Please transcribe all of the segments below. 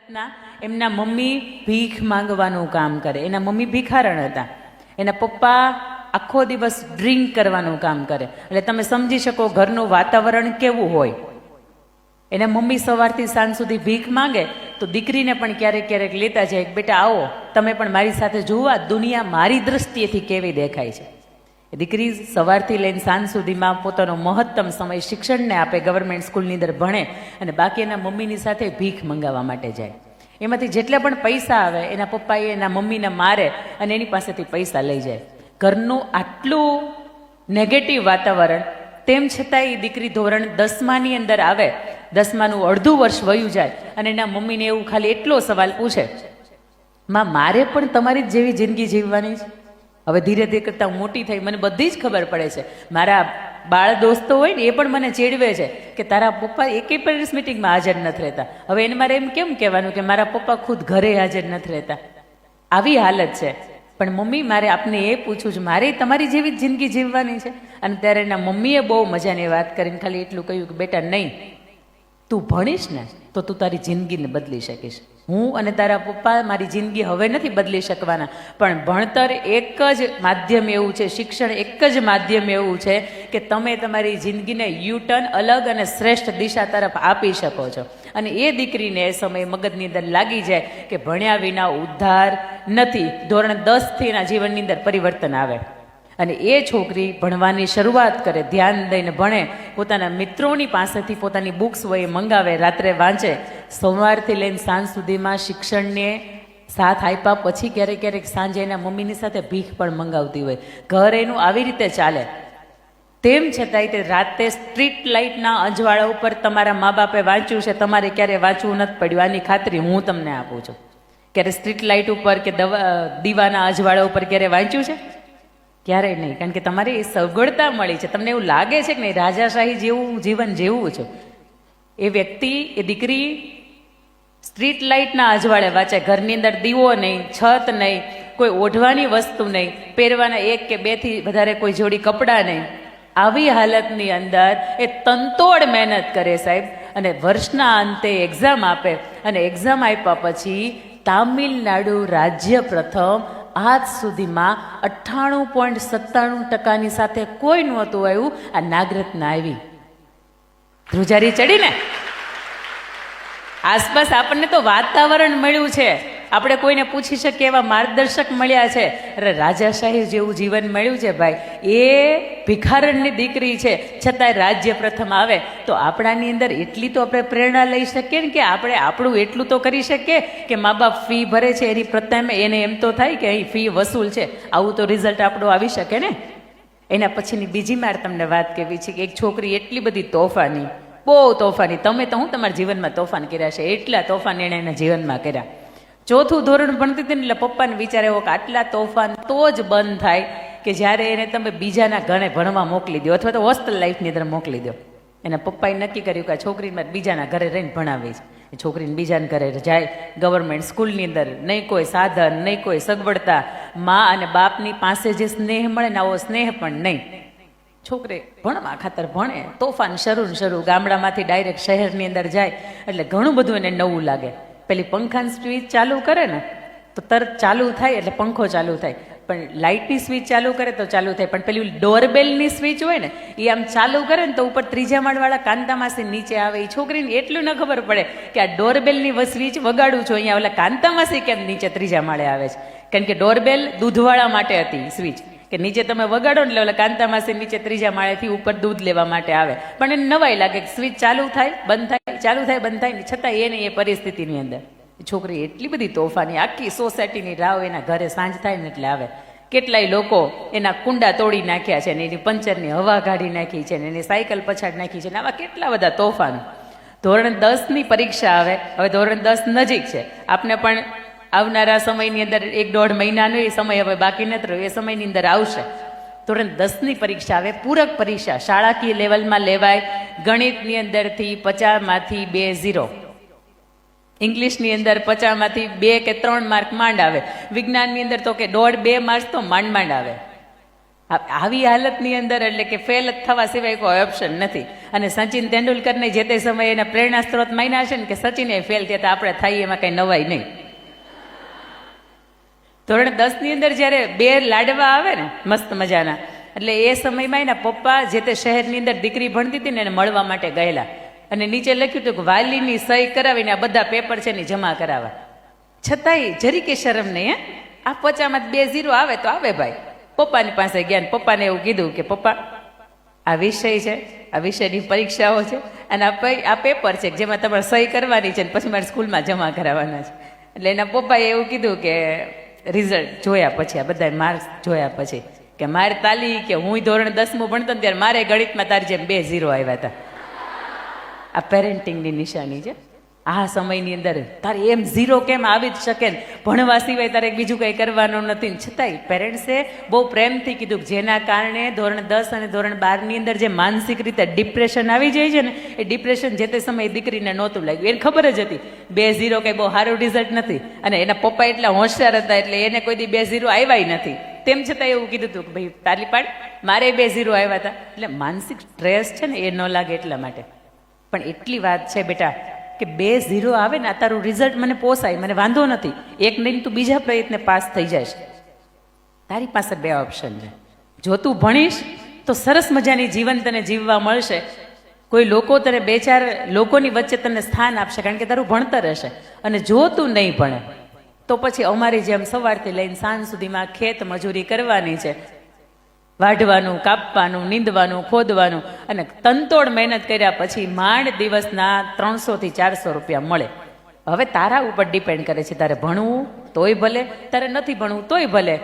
રીતના એમના મમ્મી ભીખ માંગવાનું કામ કરે. એના મમ્મી ભિખારણ હતા. એના પપ્પા આખો દિવસ ડ્રિંક કરવાનું કામ કરે. એટલે તમે સમજી શકો ઘરનું વાતાવરણ કેવું હોય. એના મમ્મી સવારથી સાંજ સુધી ભીખ માંગે તો દીકરીને પણ ક્યારેક ક્યારેક લેતા જાય, બેટા આવો તમે પણ મારી સાથે જોવા દુનિયા મારી દ્રષ્ટિએથી કેવી દેખાય છે. દીકરી સવારથી લઈને સાંજ સુધીમાં પોતાનો મહત્તમ સમય શિક્ષણને આપે, ગવર્મેન્ટ સ્કૂલની અંદર ભણે અને બાકી એના મમ્મીની સાથે ભીખ મંગાવવા માટે જાય. એમાંથી જેટલા પણ પૈસા આવે એના પપ્પાએ એના મમ્મીને મારે અને એની પાસેથી પૈસા લઈ જાય. ઘરનું આટલું નેગેટિવ વાતાવરણ, તેમ છતાં એ દીકરી ધોરણ 10માની અંદર આવે, 10માનું અડધું વર્ષ વયું જાય અને એના મમ્મીને એવું ખાલી એટલો સવાલ પૂછે, માં મારે પણ તમારી જ જેવી જિંદગી જીવવાની છે? હવે ધીરે ધીરે કરતાં મોટી થઈ, મને બધી જ ખબર પડે છે. મારા બાળ દોસ્તો હોય ને એ પણ મને ચેડવે છે કે તારા પપ્પા એકેય પેરેન્ટ્સ મિટિંગમાં હાજર નથી રહેતા. હવે એને મારે એમ કેમ કહેવાનું કે મારા પપ્પા ખુદ ઘરે હાજર નથી રહેતા? આવી હાલત છે. પણ મમ્મી મારે આપને એ પૂછવું છે, મારે તમારી જેવી જ જિંદગી જીવવાની છે? અને ત્યારે એના મમ્મીએ બહુ મજાની વાત કરીને ખાલી એટલું કહ્યું કે બેટા નહીં, તું ભણીશ ને તો તું તારી જિંદગીને બદલી શકીશ. હું અને તારા પપ્પા મારી જિંદગી હવે નથી બદલી શકવાના, પણ ભણતર એક જ માધ્યમ એવું છે, શિક્ષણ એક જ માધ્યમ એવું છે કે તમે તમારી જિંદગીને યુટર્ન અલગ અને શ્રેષ્ઠ દિશા તરફ આપી શકો છો. અને એ દીકરીને એ સમયે મગજની અંદર લાગી જાય કે ભણ્યા વિના ઉદ્ધાર નથી. ધોરણ 10થી એના જીવનની અંદર પરિવર્તન આવે અને એ છોકરી ભણવાની શરૂઆત કરે, ધ્યાન દઈને ભણે, પોતાના મિત્રોની પાસેથી પોતાની બુક્સ હોય એ મંગાવે, રાત્રે વાંચે, સવારથી લઈને સાંજ સુધીમાં શિક્ષણને સાથ આપ્યા પછી ક્યારેક ક્યારેક સાંજે એના મમ્મીની સાથે ભીખ પણ મંગાવતી હોય. ઘર એનું આવી રીતે ચાલે. તેમ છતાંય તે રાતે સ્ટ્રીટ લાઇટના અજવાળા ઉપર તમારા મા બાપે વાંચ્યું છે, તમારે ક્યારે વાંચવું નથી પડ્યું, આની ખાતરી હું તમને આપું છું. ક્યારે સ્ટ્રીટ લાઇટ ઉપર કે દીવાના અજવાળા ઉપર ક્યારે વાંચ્યું છે? ક્યારેય નહીં. કારણ કે તમારે એ સગવડતા મળી છે. તમને એવું લાગે છે કે નહીં રાજાશાહી જેવું જીવન જીવવું છે. એ વ્યક્તિ, એ દીકરી સ્ટ્રીટ લાઇટના અજવાળે વાંચે, ઘરની અંદર દીવો નહીં, છત નહીં, કોઈ ઓઢવાની વસ્તુ નહીં, પહેરવાના 1 કે 2 થી વધારે કોઈ જોડી કપડાં નહીં. આવી હાલતની અંદર એ તનતોડ મહેનત કરે સાહેબ, અને વર્ષના અંતે એક્ઝામ આપે અને એક્ઝામ આપ્યા પછી તામિલનાડુ રાજ્ય પ્રથમ આજ સુધીમાં 98.97% સાથે કોઈ નહોતું આવ્યું. આ નાગરત્ના આવી, ધ્રુજારી ચડીને. આસપાસ આપણને તો વાતાવરણ મળ્યું છે, આપણે કોઈને પૂછી શકીએ એવા માર્ગદર્શક મળ્યા છે. અરે રાજાશાહી જેવું જીવન મળ્યું છે ભાઈ. એ ભિખારણની દીકરી છે છતાંય રાજ્ય પ્રથમ આવે તો આપણાની અંદર એટલી તો આપણે પ્રેરણા લઈ શકીએ ને કે આપણે આપણું એટલું તો કરી શકીએ કે મા બાપ ફી ભરે છે એની પ્રત્યે એને એમ તો થાય કે અહીં ફી વસૂલ છે, આવું તો રિઝલ્ટ આપણું આવી શકે ને. એના પછીની બીજી માર તમને વાત કહેવી છે કે એક છોકરી એટલી બધી તોફાની, બહુ તોફાની, તમે તો હું તમારા જીવનમાં તોફાન કર્યા છે, એટલા તોફાન એણે એના જીવનમાં કર્યા. 4થું ધોરણ ભણતી હતી ને એટલે પપ્પાને વિચાર એવો કે આટલા તોફાન તો જ બંધ થાય કે જ્યારે એને તમે બીજાના ઘરે ભણવા મોકલી દો અથવા તો હોસ્ટેલ લાઈફની અંદર મોકલી દો. એના પપ્પાએ નક્કી કર્યું કે આ છોકરીને બીજાના ઘરે રહીને ભણાવી છે. એ છોકરીને બીજાના ઘરે જાય, ગવર્મેન્ટ સ્કૂલની અંદર નહીં કોઈ સાધન, નહીં કોઈ સગવડતા, મા અને બાપની પાસે જે સ્નેહ મળે ને આવો સ્નેહ પણ નહીં. છોકરી ભણવા ખાતર ભણે, તોફાન શરૂ. ગામડામાંથી ડાયરેક્ટ શહેરની અંદર જાય એટલે ઘણું બધું એને નવું લાગે. પેલી પંખાની સ્વિચ ચાલુ કરે ને તો તરત ચાલુ થાય એટલે પંખો ચાલુ થાય, પણ લાઇટની સ્વિચ ચાલુ કરે તો ચાલુ થાય. પણ પેલી ડોરબેલની સ્વિચ હોય ને એ આમ ચાલુ કરે ને તો ઉપર 3જા માળવાળા કાંતામાસી નીચે આવે. એ છોકરીને એટલું ન ખબર પડે કે આ ડોરબેલની સ્વિચ વગાડું છું, અહીંયા ઓલા કાંતામાસી કેમ નીચે 3જા માળે આવે છે? કારણ કે ડોરબેલ દૂધવાળા માટે હતી સ્વિચ, કે નીચે તમે વગાડો ને એટલે ઓલા કાંતામાસી નીચે 3જા માળેથી ઉપર દૂધ લેવા માટે આવે. પણ એને નવાઈ લાગે કે સ્વિચ ચાલુ થાય બંધ થાય, ચાલુ થાય બંધ થાય, છતાં એને એ પરિસ્થિતિની અંદર છોકરી એટલી બધી તોફાની, આખી સોસાયટીની રાવ એના ઘરે સાંજ થાય ને એટલે આવે. કેટલાય લોકો એના કુંડા તોડી નાખ્યા છે ને એની પંચરની હવા કાઢી નાખી છે ને એની સાયકલ પછાડ નાખી છે ને આવા કેટલા બધા તોફાન. ધોરણ 10ની પરીક્ષા આવે, હવે ધોરણ 10 નજીક છે. આપને પણ આવનારા સમયની અંદર 1-1.5 મહિનાનો એ સમય હવે બાકી નથી રહ્યો, એ સમયની અંદર આવશે. ધોરણ 10ની પરીક્ષા આવે, પૂરક પરીક્ષા શાળાકીય લેવલમાં લેવાય. ગણિતની અંદરથી 50માંથી 2 0, ઇંગ્લિશની અંદર 50માંથી 2 કે 3 માર્ક માંડ આવે, વિજ્ઞાનની અંદર તો કે 1.5-2 માર્ક્સ તો માંડ આવે. આવી હાલતની અંદર એટલે કે ફેલ જ થવા સિવાય કોઈ ઓપ્શન નથી. અને સચિન તેંડુલકરને જે તે સમયે એના પ્રેરણા સ્ત્રોત માન્યા છે ને કે સચિને ફેલ થયા તો આપણે થઈ એમાં કઈ નવાઈ નહીં. ધોરણ 10 ની અંદર જ્યારે 2 લાડવા આવે ને મસ્ત મજાના, એટલે એ સમયમાં એના પપ્પા જે તે શહેરની અંદર દીકરી ભણતી હતી ને એને મળવા માટે ગયેલા, અને નીચે લખ્યું હતું કે વાલીની સહી કરાવીને આ બધા પેપર છે ને જમા કરાવવા. છતાંય જરી કે શરમ નહીં, આ પચામાં 2 0 આવે તો આવે ભાઈ. પપ્પાની પાસે ગયા ને પપ્પાને એવું કીધું કે પપ્પા આ વિષય છે, આ વિષયની પરીક્ષાઓ છે, અને આ પેપર છે જેમાં તમારે સહી કરવાની છે ને પછી મારે સ્કૂલમાં જમા કરાવવાના છે. એટલે એના પપ્પાએ એવું કીધું કે રિઝલ્ટ જોયા પછી, આ બધા માર્ક્સ જોયા પછી કે મારે તાલી કે હું ધોરણ 10મું ભણતો ને ત્યારે મારે ગણિતમાં તારી જેમ 2 0 આવ્યા હતા. આ પેરેન્ટિંગની નિશાની છે. આ સમયની અંદર તારે એમ 0 કેમ આવી જ શકે ને, ભણવા સિવાય તારે બીજું કંઈ કરવાનું નથી. છતાંય પેરેન્ટ્સે બહુ પ્રેમથી કીધું, જેના કારણે ધોરણ 10 અને ધોરણ 12ની અંદર જે માનસિક રીતે ડિપ્રેશન આવી જાય છે ને, એ ડિપ્રેશન જે તે સમયે દીકરીને નહોતું લાગ્યું. એને ખબર જ હતી 2 0 કંઈ બહુ સારું રિઝલ્ટ નથી, અને એના પપ્પા એટલા હોશિયાર હતા એટલે એને કોઈ દી 2 0 આવ્યા નથી. તેમ છતાં એવું કીધું હતું કે ભાઈ તાલી પાડ, મારે 2 0 આવ્યા હતા. એટલે માનસિક સ્ટ્રેસ છે ને એ ન લાગે એટલા માટે. પણ એટલી વાત છે બેટા કે 2 0 આવે ને, આ તારું રિઝલ્ટ મને પોસાય, મને વાંધો નથી, એક નહીં તું બીજા પ્રયત્ને પાસ થઈ જઈશ. તારી પાસે 2 ઓપ્શન છે. જો તું ભણીશ તો સરસ મજાની જીવન તને જીવવા મળશે, કોઈ લોકો તને 2-4 લોકોની વચ્ચે તને સ્થાન આપશે કારણ કે તારું ભણતર હશે. અને જો તું નહીં ભણે તો પછી અમારી જેમ સવારથી લઈને સાંજ સુધીમાં ખેત મજૂરી કરવાની છે, વાઢવાનું, કાપવાનું, નીંદવાનું, ખોદવાનું, અને તનતોડ મહેનત કર્યા પછી માંડ દિવસના 300 થી 400 રૂપિયા મળે. હવે તારા ઉપર ડિપેન્ડ કરે છે, તારે ભણવું તોય ભલે, તારે નથી ભણવું તોય ભલે.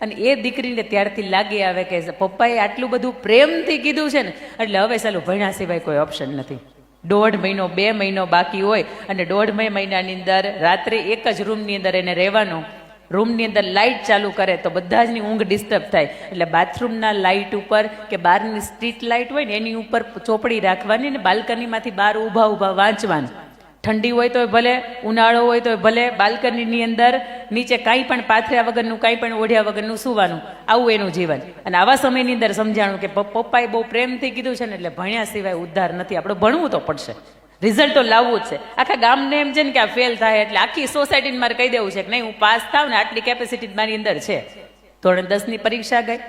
અને એ દીકરીને ત્યારથી લાગી આવે કે પપ્પાએ આટલું બધું પ્રેમથી કીધું છે ને, એટલે હવે ચાલુ ભણ્યા સિવાય કોઈ ઓપ્શન નથી. 1.5 મહિનો 2 મહિનો બાકી હોય અને 1.5 મહિનાની અંદર રાત્રે એક જ રૂમની અંદર એને રહેવાનું. રૂમની અંદર લાઇટ ચાલુ કરે તો બધા જની ઊંઘ ડિસ્ટર્બ થાય, એટલે બાથરૂમના લાઇટ ઉપર કે બહારની સ્ટ્રીટ લાઇટ હોય ને એની ઉપર ચોપડી રાખવાની ને બાલ્કનીમાંથી બહાર ઊભા ઊભા વાંચવાનું. ઠંડી હોય તોય ભલે, ઉનાળો હોય તોય ભલે, બાલ્કનીની અંદર નીચે કાંઈ પણ પાથર્યા વગરનું, કાંઈ પણ ઓઢ્યા વગરનું સૂવાનું. આવું એનું જીવન. અને આવા સમયની અંદર સમજાણું કે પપ્પાએ બહુ પ્રેમથી કીધું છે ને, એટલે ભણ્યા સિવાય ઉદ્ધાર નથી, આપણે ભણવું તો પડશે, રિઝલ્ટ તો લાવવું જ છે. આખા ગામને એમ છે ને કે આ ફેલ થાય એટલે આખી સોસાયટીને મારે કહી દેવું છે કે નહીં હું પાસ થાવ ને આટલી કેપેસિટી મારી અંદર છે. ધોરણ 10ની પરીક્ષા ગઈ,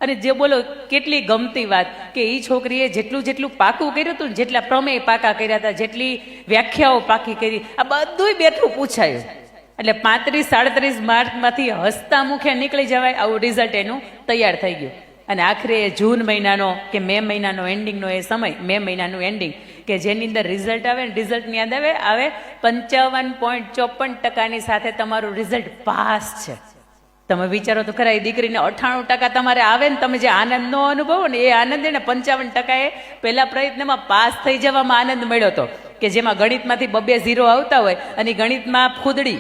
અને જે બોલો કેટલી ગમતી વાત કે એ છોકરીએ જેટલું પાકું કર્યું હતું, જેટલા પ્રમેય પાકા કર્યા હતા, જેટલી વ્યાખ્યાઓ પાકી કરી, આ બધુંય બેઠું પૂછાયું. એટલે 35-37 માર્કમાંથી હસતા મુખે નીકળી જવાય આવું રિઝલ્ટ એનું તૈયાર થઈ ગયું. અને આખરે જૂન મહિનાનો કે મે મહિનાનો એન્ડિંગનો એ સમય, મે મહિનાનું એન્ડિંગ કે જેની અંદર રિઝલ્ટ આવે ને, રિઝલ્ટની યાદ આવે 55.54% સાથે તમારું રિઝલ્ટ પાસ છે. તમે વિચારો તો ખરા, એ દીકરીને 98% તમારે આવે ને, તમે જે આનંદનો અનુભવો ને એ આનંદ એને 55% પહેલા પ્રયત્નમાં પાસ થઈ જવામાં આનંદ મળ્યો હતો, કે જેમાં ગણિતમાંથી 2 0 આવતા હોય અને ગણિતમાં ફૂદડી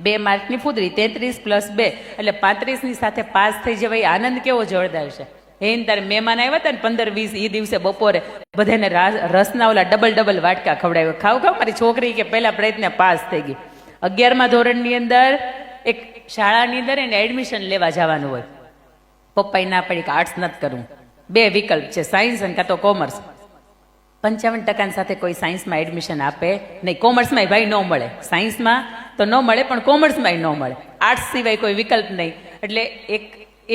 2 માર્કની ફૂદડી 33 + 2 એટલે 35ની સાથે પાસ થઈ જવાય. આનંદ કેવો જોરદાર છે. એને તારે મહેમાન આવ્યા હતા ને 15-20, એ દિવસે બપોરે બધાને રસના ઓલા ડબલ વાટકા ખવડાવ્યો, ખાવ મારી છોકરી કે પહેલા પ્રયત્ને પાસ થઈ ગઈ. 11મા ધોરણની અંદર એક શાળાની અંદર એને એડમિશન લેવા જવાનું હોય. પપ્પાએ ના પડી કે આર્ટ્સ નથી કરવું, 2 વિકલ્પ છે, સાયન્સ અને કાં તો કોમર્સ. 55% સાથે કોઈ સાયન્સમાં એડમિશન આપે નહીં, કોમર્સમાં ભાઈ ન મળે, સાયન્સમાં તો ન મળે પણ કોમર્સમાં ન મળે, આર્ટ્સ સિવાય કોઈ વિકલ્પ નહીં. એટલે એક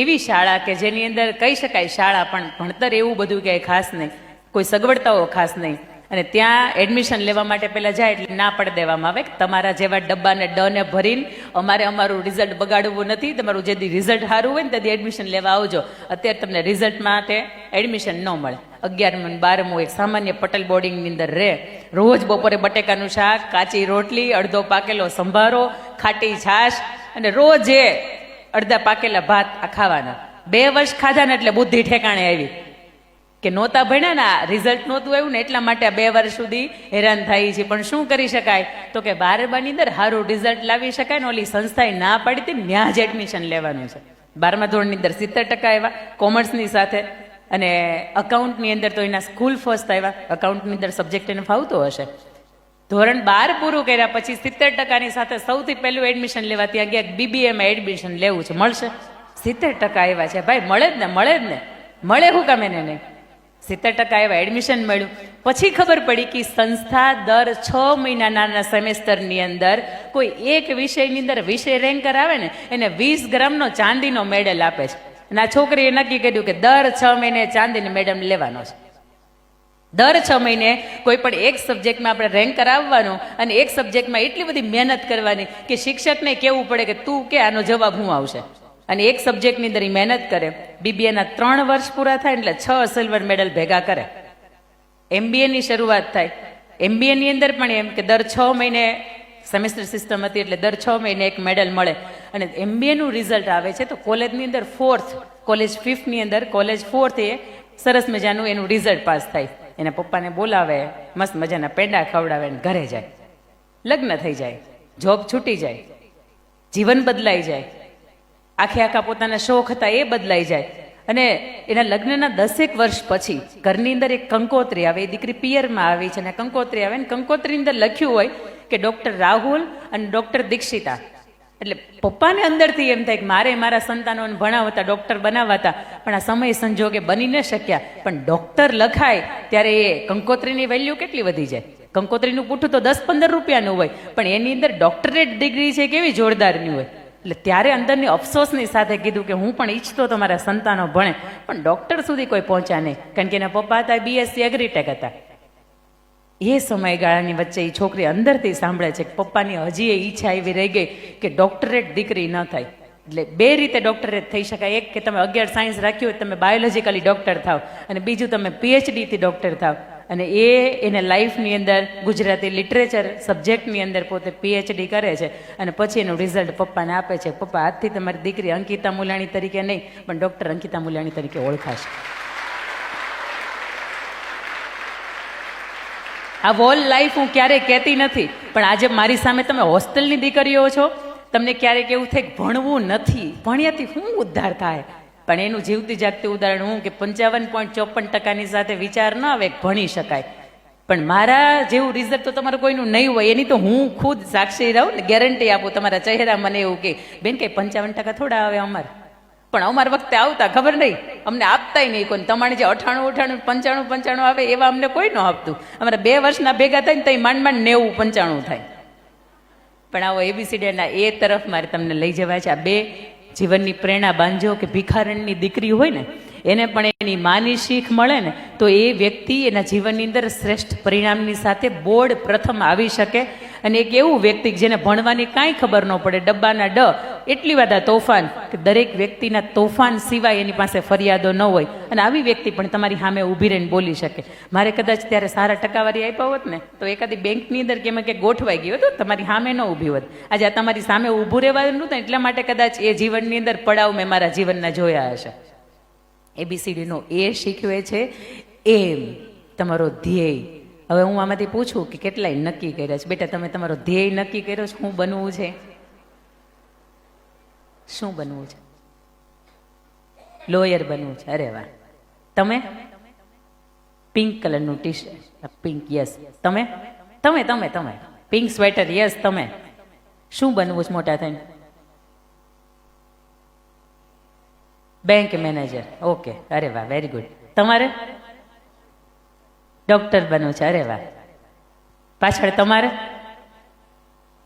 એવી શાળા કે જેની અંદર કહી શકાય શાળા પણ ભણતર એવું બધું ક્યાંય ખાસ નહીં, કોઈ સગવડતાઓ ખાસ નહીં. અને ત્યાં એડમિશન લેવા માટે પહેલાં જાય એટલે ના પડી દેવામાં આવે કે તમારા જેવા ડબ્બાને ડને ભરીને અમારે અમારું રિઝલ્ટ બગાડવું નથી, તમારું જે રિઝલ્ટ સારું હોય ને તેથી એડમિશન લેવા આવજો. અત્યારે તમને રિઝલ્ટ માટે એડમિશન ન મળે. 11મું 12મું એક સામાન્ય પટેલ બોર્ડિંગની અંદર રહે, રોજ બપોરે બટેકાનું શાક, કાચી રોટલી, અડધો પાકેલો સંભારો, ખાટી છાશ, અને રોજ અડધા પાકેલા ભાત આ ખાવાના. 2 વર્ષ ખાધા ને એટલે બુદ્ધિ ઠેકાણે આવી કે નહોતા ભણ્યા ને, રિઝલ્ટ નહોતું આવ્યું ને એટલા માટે 2 વર્ષ સુધી હેરાન થાય છે. પણ શું કરી શકાય તો કે 12માની અંદર સારું રિઝલ્ટ લાવી શકાય ને, ઓલી સંસ્થાએ ના પાડી હતી ત્યાં જ એડમિશન લેવાનું છે. 12મા ધોરણની અંદર 70% આવ્યા કોમર્સની સાથે, અને અકાઉન્ટની અંદર તો એના સ્કૂલ ફર્સ્ટ આવ્યા. અકાઉન્ટની અંદર સબ્જેક્ટ એને ફાવતો હશે. ધોરણ 12 પૂરું કર્યા પછી 70%ની સાથે સૌથી પહેલું એડમિશન લેવા ત્યાં ગયા BBAમાં એડમિશન લેવું છે, મળશે 70% આવ્યા છે. ભાઈ મળે જ ને મળે શું કામ એને નહીં? 70% આવ્યા, એડમિશન મળ્યું. પછી ખબર પડી કે સંસ્થા દર 6 મહિનાના સેમેસ્ટરની અંદર કોઈ એક વિષયની અંદર વિષય રેન્કર આવે ને એને 20 ગ્રામનો ચાંદીનો મેડલ આપે છે. અને આ છોકરીએ નક્કી કર્યું કે દર 6 મહિને ચાંદીનો મેડલ લેવાનો છે. દર 6 મહિને કોઈ પણ એક સબ્જેક્ટમાં આપણે રેન્કર આવવાનું અને એક સબ્જેક્ટમાં એટલી બધી મહેનત કરવાની કે શિક્ષકને કહેવું પડે કે તું કે આનો જવાબ શું આવશે. અને એક સબ્જેક્ટની અંદર મહેનત કરે. બીબીએના 3 વર્ષ પૂરા થાય એટલે 6 સિલ્વર મેડલ ભેગા કરે. એમબીએની શરૂઆત થાય. એમબીએની અંદર પણ એમ કે દર 6 મહિને સેમેસ્ટર સિસ્ટમ હતી એટલે દર 6 મહિને એક મેડલ મળે. અને એમબીએનું રિઝલ્ટ આવે છે તો કોલેજની અંદર 4th, કોલેજ 5th ની અંદર કોલેજ 4th એ સરસ મજાનું એનું રિઝલ્ટ પાસ થાય. એના પપ્પાને બોલાવે, મસ્ત મજાના પેંડા ખવડાવે ને ઘરે જાય. લગ્ન થઈ જાય, જોબ છૂટી જાય, જીવન બદલાઈ જાય, આખા પોતાના શોખ હતા એ બદલાઈ જાય. અને એના લગ્નના 10 વર્ષ પછી ઘરની અંદર એક કંકોત્રી આવે. એ દીકરી પિયરમાં આવી છે અને કંકોત્રી આવે ને કંકોત્રીની અંદર લખ્યું હોય કે ડૉક્ટર રાહુલ અને ડૉક્ટર દીક્ષિતા. એટલે પપ્પાને અંદરથી એમ થાય કે મારે મારા સંતાનોને ભણાવતા ડૉક્ટર બનાવતા, પણ આ સમય સંજોગે બની ન શક્યા. પણ ડૉક્ટર લખાય ત્યારે એ કંકોત્રીની વેલ્યુ કેટલી વધી જાય. કંકોત્રીનું પૂઠું તો 10-15 રૂપિયાનું હોય, પણ એની અંદર ડૉક્ટરેટ ડિગ્રી છે કેવી જોરદારની હોય. એટલે ત્યારે અંદરની અફસોસની સાથે કીધું કે હું પણ ઈચ્છતો તો મારા સંતાનો ભણે, પણ ડૉક્ટર સુધી કોઈ પહોંચ્યા નહીં. કારણ કે એના પપ્પા હતા બીએસસી એગ્રીટેક હતા. એ સમયગાળાની વચ્ચે એ છોકરી અંદરથી સાંભળે છે કે પપ્પાની હજી એ ઈચ્છા એવી રહી ગઈ કે ડૉક્ટરેટ દીકરી ન થાય. એટલે 2 રીતે ડૉક્ટરેટ થઈ શકાય. એક કે તમે 11 સાયન્સ રાખ્યું હોય તમે બાયોલોજીકલી ડૉક્ટર થાવ, અને બીજું તમે પીએચડીથી ડૉક્ટર થાવ. અને એને લાઈફની અંદર ગુજરાતી લિટરેચર સબ્જેક્ટની અંદર પોતે પીએચડી કરે છે અને પછી એનું રિઝલ્ટ પપ્પાને આપે છે. પપ્પા આજથી તમારી દીકરી અંકિતા મુલાણી તરીકે નહીં પણ ડૉક્ટર અંકિતા મુલાણી તરીકે ઓળખાશે. આ વોલ લાઈફ હું ક્યારેય કહેતી નથી, પણ આજે મારી સામે તમે હોસ્ટેલની દીકરીઓ છો, તમને ક્યારેક એવું થાય કે ભણવું નથી, ભણ્યાથી શું ઉદ્ધાર થાય. પણ એનું જીવતી જાગતી ઉદાહરણ હું કે 55.54% સાથે વિચાર ન આવે ભણી શકાય. પણ મારા જેવું રિઝલ્ટ તો તમારું કોઈનું નહીં હોય, એની તો હું ખુદ સાક્ષી રહું ને, ગેરંટી આપું. તમારા ચહેરા મને એવું કે બેન કંઈ 55% થોડા આવે અમારે, પણ અમારા વખતે આવતા ખબર નહીં, અમને આપતાય નહીં કોઈ. તમારે જે 98, 95 આવે એવા અમને કોઈ ન આપતું. અમારા 2 વર્ષના ભેગા થાય ને તો માંડ 90-95 થાય. પણ આવો એબીસીડીના એ તરફ મારે તમને લઈ જવાય છે. આ 2 જીવનની પ્રેરણા બાંધજો કે ભિખારણની દીકરી હોય ને એને પણ એની માની શીખ મળે ને તો એ વ્યક્તિ એના જીવનની અંદર શ્રેષ્ઠ પરિણામની સાથે બોર્ડ પ્રથમ આવી શકે. અને એક એવું વ્યક્તિ જેને ભણવાની કાંઈ ખબર ન પડે, ડબ્બાના એટલી બધા તોફાન કે દરેક વ્યક્તિના તોફાન સિવાય એની પાસે ફરિયાદો ન હોય, અને આવી વ્યક્તિ પણ તમારી સામે ઊભી રહીને બોલી શકે. મારે કદાચ ત્યારે સારા ટકાવારી આપ્યા હોત ને તો એકાદી બેંકની અંદર કે કે ગોઠવાઈ ગયો હતો, તમારી સામે ન ઊભી હોત. આજે આ તમારી સામે ઊભું રહેવાનું નહોતું, એટલા માટે કદાચ એ જીવનની અંદર પડાવ મેં મારા જીવનના જોયા હશે. એબીસીડીનો એ શીખવે છે એમ, તમારો ધ્યેય. હવે હું આમાંથી પૂછું કે કેટલાય નક્કી કર્યા છે? બેટા તમે તમારો ધ્યેય નક્કી કર્યો છે? શું બનવું છે? શું બનવું છે? લોયર બનવું છે. અરે વાહ. તમે પિંક કલરનું ટી શર્ટ, પિંક, યસ. તમે તમે તમે તમે પિંક સ્વેટર, યસ. તમે શું બનવું છે મોટા થઈને? Bank manager, okay. અરે વાહ, વેરી ગુડ. તમારે ડોક્ટર બનવું છે. અરે વાહ. પાછળ તમારે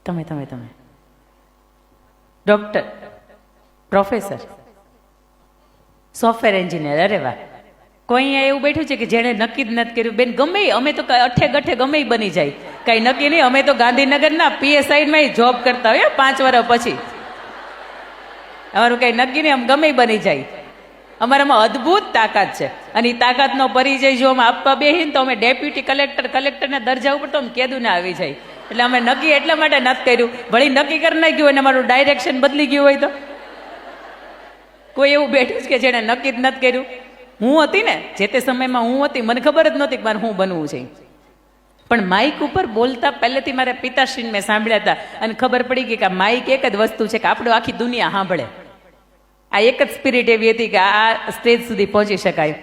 તમે તમે તમે ડોક્ટર, પ્રોફેસર, સોફ્ટવેર એન્જિનિયર. અરે વાહ. કોઈ અહીંયા એવું બેઠું છે કે જેણે નક્કી જ નથી કર્યું? બેન ગમે અમે તો અઠે ગઠે ગમે બની જાય, કઈ નક્કી નહીં. અમે તો ગાંધીનગરના પીએસઆઈમાં જોબ કરતા હોય 5 વર્ષ પછી. અમારું કઈ નક્કી નહીં, આમ ગમે બની જાય. અમારામાં અદ્ભુત તાકાત છે, અને એ તાકાતનો પરિચય જો અમે આપવા બેહીને તો અમે ડેપ્યુટી કલેક્ટરના દરજા ઉપર તો અમે કેદું ના આવી જાય. એટલે અમે નક્કી એટલા માટે નથી કર્યું, વળી નક્કી કરી નાખ્યું અને અમારું ડાયરેક્શન બદલી ગયું હોય તો. કોઈ એવું બેઠું છે કે જેને નક્કી જ નથી કર્યું? હું હતી ને, જે તે સમયમાં હું હતી, મને ખબર જ નહોતી કે મારે શું બનવું છે. પણ માઇક ઉપર બોલતા પહેલેથી મારા પિતાશ્રીને મેં સાંભળ્યા હતા, અને ખબર પડી ગઈ કે આ માઇક એક જ વસ્તુ છે કે આપણે આખી દુનિયા સાંભળે. આ એક જ સ્પિરિટ એવી હતી કે આ સ્ટેજ સુધી પહોંચી શકાય.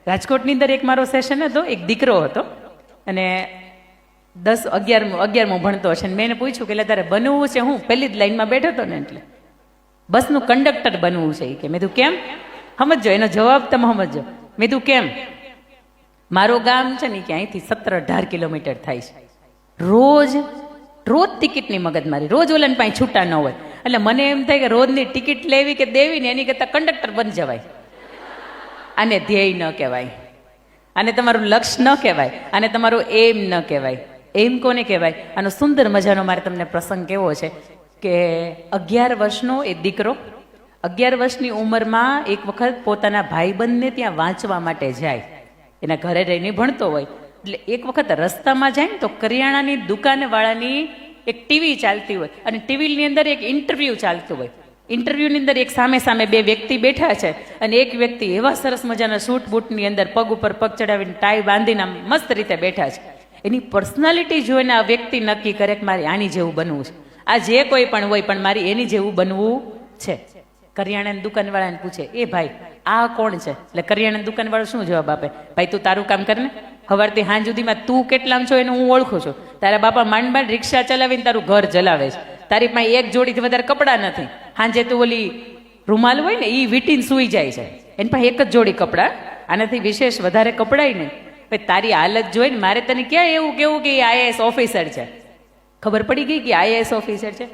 રાજકોટની અંદર એક મારો સેશન હતો, એક દીકરો હતો અને 11મું ભણતો હશે. મેં એને પૂછ્યું કે એટલે તારે બનવું છે? હું પહેલી જ લાઈનમાં બેઠો હતો ને, એટલે બસનું કંડક્ટર બનવું છે કે. મેં કીધું કેમ? સમજો એનો જવાબ તમે સમજો. મેં કીધું કેમ? મારું ગામ છે ને કે અહીંથી 17-18 કિલોમીટર થાય છે. રોજ ટિકિટની મગજમારી, રોજ ઓલાને પાસે છૂટા ન હોય. એટલે મને એમ થાય કે રોજની ટિકિટ લેવી કે દેવી ને એની કરતાં કંડક્ટર બની જવાય. આને ધ્યેય ન કહેવાય, આને તમારું લક્ષ્ય ન કહેવાય, આને તમારું એમ ન કહેવાય. એમ કોને કહેવાય? આનો સુંદર મજાનો મારે તમને પ્રસંગ કેવો છે કે 11 વર્ષનો એ દીકરો 11 વર્ષની ઉંમરમાં એક વખત પોતાના ભાઈબંધને ત્યાં વાંચવા માટે જાય. એના ઘરે રહીને ભણતો હોય એટલે એક વખત રસ્તામાં જાય ને તો કરિયાણાની દુકાનવાળાની એક ટીવી ચાલતી હોય અને ટીવીની અંદર એક ઇન્ટરવ્યૂ ચાલતું હોય. ઇન્ટરવ્યૂની અંદર એક સામે સામે બે વ્યક્તિ બેઠા છે અને એક વ્યક્તિ એવા સરસ મજાના સૂટ બૂટની અંદર પગ ઉપર પગ ચડાવીને ટાઈ બાંધીને આમ મસ્ત રીતે બેઠા છે. એની પર્સનાલિટી જોઈને આ વ્યક્તિ નક્કી કરે કે મારે આની જેવું બનવું છે. આ જે કોઈ પણ હોય પણ મારી એની જેવું બનવું છે. કરિયાણાની દુકાનવાળાને પૂછે, એ ભાઈ આ કોણ છે? એટલે કરિયાણાની દુકાનવાળો શું જવાબ આપે? ભાઈ તું તારું કામ કર ને, સવારથી સાંજ સુધીમાં તું કેટલામ છો એને હું ઓળખું છું. તારા બાપા માંડ માંડ રિક્ષા ચલાવીને તારું ઘર ચલાવે છે. તારી પાસે એક જોડીથી વધારે કપડાં નથી. સાંજે તું ઓલી રૂમાલ હોય ને એ વીટીને સૂઈ જાય છે. એની પાસે એક જ જોડી કપડાં, આનાથી વિશેષ વધારે કપડાય નહીં. ભાઈ તારી હાલત જોઈને મારે તને ક્યાં એવું કેવું કે આઈએએસ ઓફિસર છે? ખબર પડી ગઈ કે આઈએએસ ઓફિસર છે.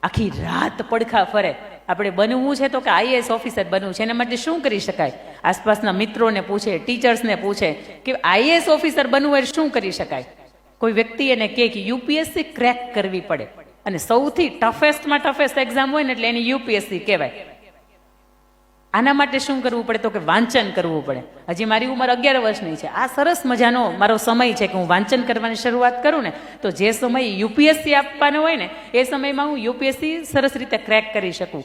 આખી રાત પડખા ફરે. આપણે બનવું છે તો કે આઈએએસ ઓફિસર બનવું છે, એના માટે શું કરી શકાય? આસપાસના મિત્રોને પૂછે, ટીચર્સને પૂછે કે આઈએએસ ઓફિસર બનવું હોય શું કરી શકાય? કોઈ વ્યક્તિ એને કહે કે યુપીએસસી ક્રેક કરવી પડે અને સૌથી ટફેસ્ટમાં ટફેસ્ટ એક્ઝામ હોય ને એટલે એની યુપીએસસી કહેવાય. આના માટે શું કરવું પડે? તો કે વાંચન કરવું પડે. હજી મારી ઉંમર 11 વર્ષની છે. આ સરસ મજાનો મારો સમય છે કે હું વાંચન કરવાની શરૂઆત કરું ને તો જે સમય યુપીએસસી આપવાનો હોય ને એ સમયમાં હું યુપીએસસી સરસ રીતે ક્રેક કરી શકું.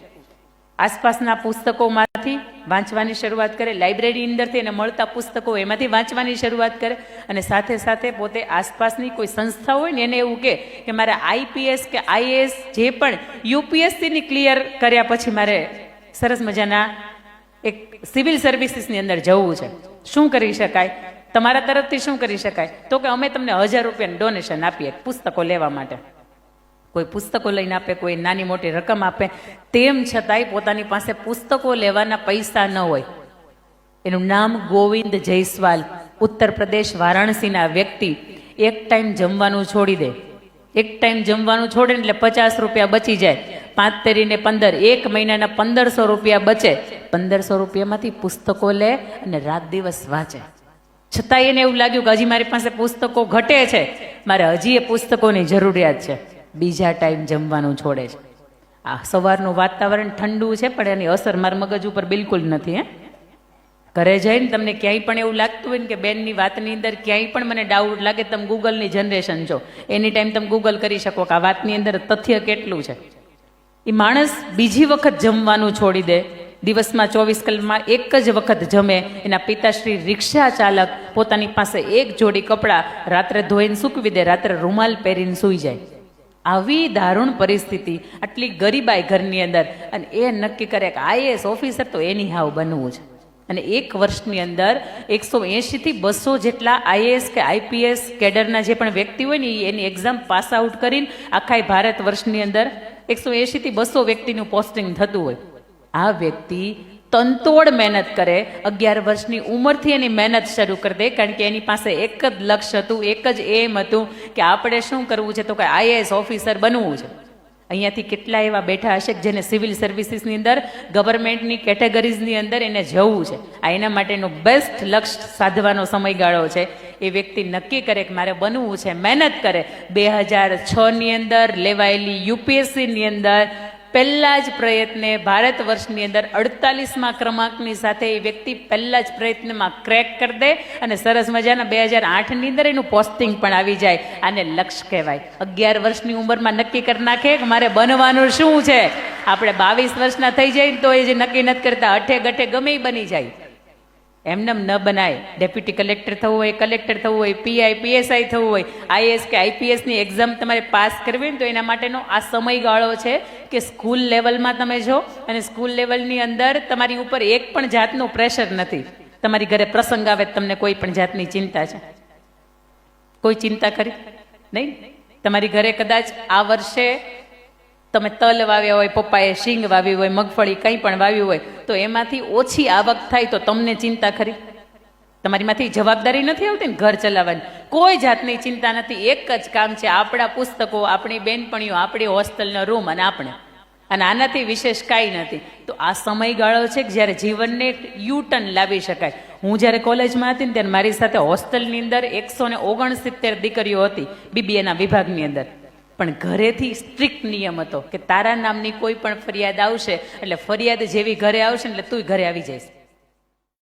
આસપાસના પુસ્તકોમાંથી વાંચવાની શરૂઆત કરે, લાઇબ્રેરીની અંદરથી એને મળતા પુસ્તકો એમાંથી વાંચવાની શરૂઆત કરે અને સાથે સાથે પોતે આસપાસની કોઈ સંસ્થા હોય ને એને એવું કે મારે આઈપીએસ કે આઈએએસ જે પણ યુપીએસસીની ક્લિયર કર્યા પછી મારે સરસ મજાના એક સિવિલ સર્વિસીસની અંદર જવું છે. શું કરી શકાય? તમારા તરફથી શું કરી શકાય? તો કે અમે તમને 1000 રૂપિયાનું ડોનેશન આપીએ પુસ્તકો લેવા માટે. કોઈ પુસ્તકો લઈને આપે, કોઈ નાની મોટી રકમ આપે. તેમ છતાંય પોતાની પાસે પુસ્તકો લેવાના પૈસા ન હોય. એનું નામ ગોવિંદ જયસ્વાલ, ઉત્તર પ્રદેશ વારાણસીના વ્યક્તિ. એક ટાઈમ જમવાનું છોડી દે. એક ટાઈમ જમવાનું છોડે એટલે 50 રૂપિયા બચી જાય. 5 તેરીને 15, 1 મહિનાના 1500 રૂપિયા બચે. 1500 રૂપિયામાંથી પુસ્તકો લે અને રાત દિવસ વાંચે. છતાં એને એવું લાગ્યું કે હજી મારી પાસે પુસ્તકો ઘટે છે, મારે હજી એ પુસ્તકોની જરૂરિયાત છે. બીજા ટાઈમ જમવાનું છોડે છે. આ સવારનું વાતાવરણ ઠંડુ છે પણ એની અસર મારા મગજ ઉપર બિલકુલ નથી. ઘરે જઈને તમને ક્યાંય પણ એવું લાગતું હોય ને કે બેનની વાતની અંદર ક્યાંય પણ મને ડાઉટ લાગે, તમે ગૂગલની જનરેશન છો, એની ટાઈમ તમે ગૂગલ કરી શકો કે આ વાતની અંદર તથ્ય કેટલું છે. એ માણસ બીજી વખત જમવાનું છોડી દે. દિવસમાં 24 કલાકમાં એક જ વખત જમે. એના પિતાશ્રી રિક્ષા ચાલક, પોતાની પાસે એક જોડી કપડાં રાત્રે ધોઈને સૂકવી દે, રાત્રે રૂમાલ પહેરીને સૂઈ જાય. આવી દારૂણ પરિસ્થિતિ, આટલી ગરીબાઈ ઘરની અંદર, અને એ નક્કી કરે કે આઈએએસ ઓફિસર તો એની હાવ બનવું છે. અને 1 વર્ષની અંદર 180 થી 200 જેટલા આઈએએસ કે આઈપીએસ કેડરના જે પણ વ્યક્તિ હોય ને એની એક્ઝામ પાસ આઉટ કરીને આખા ભારત વર્ષની અંદર 180 થી 200 વ્યક્તિનું પોસ્ટિંગ થતું હોય. આ વ્યક્તિ તનતોડ મહેનત કરે. 11 વર્ષની ઉંમરથી એની મહેનત શરૂ કરી દે, કારણ કે એની પાસે એક જ લક્ષ્ય હતું, એક જ એમ હતું કે આપણે શું કરવું છે? તો કે આઈએએસ ઓફિસર બનવું છે. અહીંયાથી કેટલા એવા બેઠા હશે કે જેને સિવિલ સર્વિસીસની અંદર ગવર્મેન્ટની કેટેગરીઝની અંદર એને જવું છે. આ એના માટેનું બેસ્ટ લક્ષ્ય સાધવાનો સમયગાળો છે. એ વ્યક્તિ નક્કી કરે કે મારે બનવું છે, મહેનત કરે. 2006ની અંદર લેવાયેલી યુપીએસસીની અંદર પહેલા જ પ્રયત્ને ભારત વર્ષની અંદર 48મા ક્રમાંકની સાથે એ વ્યક્તિ પહેલા જ પ્રયત્નમાં ક્રેક કરી દે અને સરસ મજાના 2008ની અંદર એનું પોસ્ટિંગ પણ આવી જાય. આને લક્ષ્ય કહેવાય. 11 વર્ષની ઉંમરમાં નક્કી કરી નાખે કે મારે બનવાનું શું છે. આપણે 22 વર્ષના થઈ જાય તો એ જે નક્કી નથી કરતા, અઠે ગઠે ગમે એ બની જાય. એમને ન બનાય. ડેપ્યુટી કલેક્ટર થવું હોય, કલેક્ટર થવું હોય, પીઆઈ પીએસઆઈ થવું હોય, આઈએએસ કે આઈપીએસની એક્ઝામ તમારે પાસ કરવી હોય તો એના માટેનો આ સમયગાળો છે કે સ્કૂલ લેવલમાં તમે જો, અને સ્કૂલ લેવલની અંદર તમારી ઉપર એક પણ જાતનું પ્રેશર નથી. તમારી ઘરે પ્રસંગ આવે તમને કોઈ પણ જાતની ચિંતા છે? કોઈ ચિંતા કરી નહીં? તમારી ઘરે કદાચ આ વર્ષે તમે તલ વાવ્યા હોય, પપ્પાએ શીંગ વાવી હોય, મગફળી કંઈ પણ વાવ્યું હોય, તો એમાંથી ઓછી આવક થાય તો તમને ચિંતા ખરી? તમારીમાંથી જવાબદારી નથી આવતી ને ઘર ચલાવવાની? કોઈ જાતની ચિંતા નથી. એક જ કામ છે, આપણા પુસ્તકો, આપણી બેનપણીઓ, આપણી હોસ્ટેલનો રૂમ અને આપણે. અને આનાથી વિશેષ કાંઈ નથી. તો આ સમયગાળો છે કે જ્યારે જીવનને યુટર્ન લાવી શકાય. હું જ્યારે કોલેજમાં હતી ને ત્યારે મારી સાથે હોસ્ટેલની અંદર 169 દીકરીઓ હતી બીબીએના વિભાગની અંદર. પણ ઘરેથી સ્ટ્રિક્ટ નિયમ હતો કે તારા નામની કોઈ પણ ફરિયાદ આવશે એટલે ફરિયાદ જેવી ઘરે આવશે ને એટલે તું ઘરે આવી જઈશ.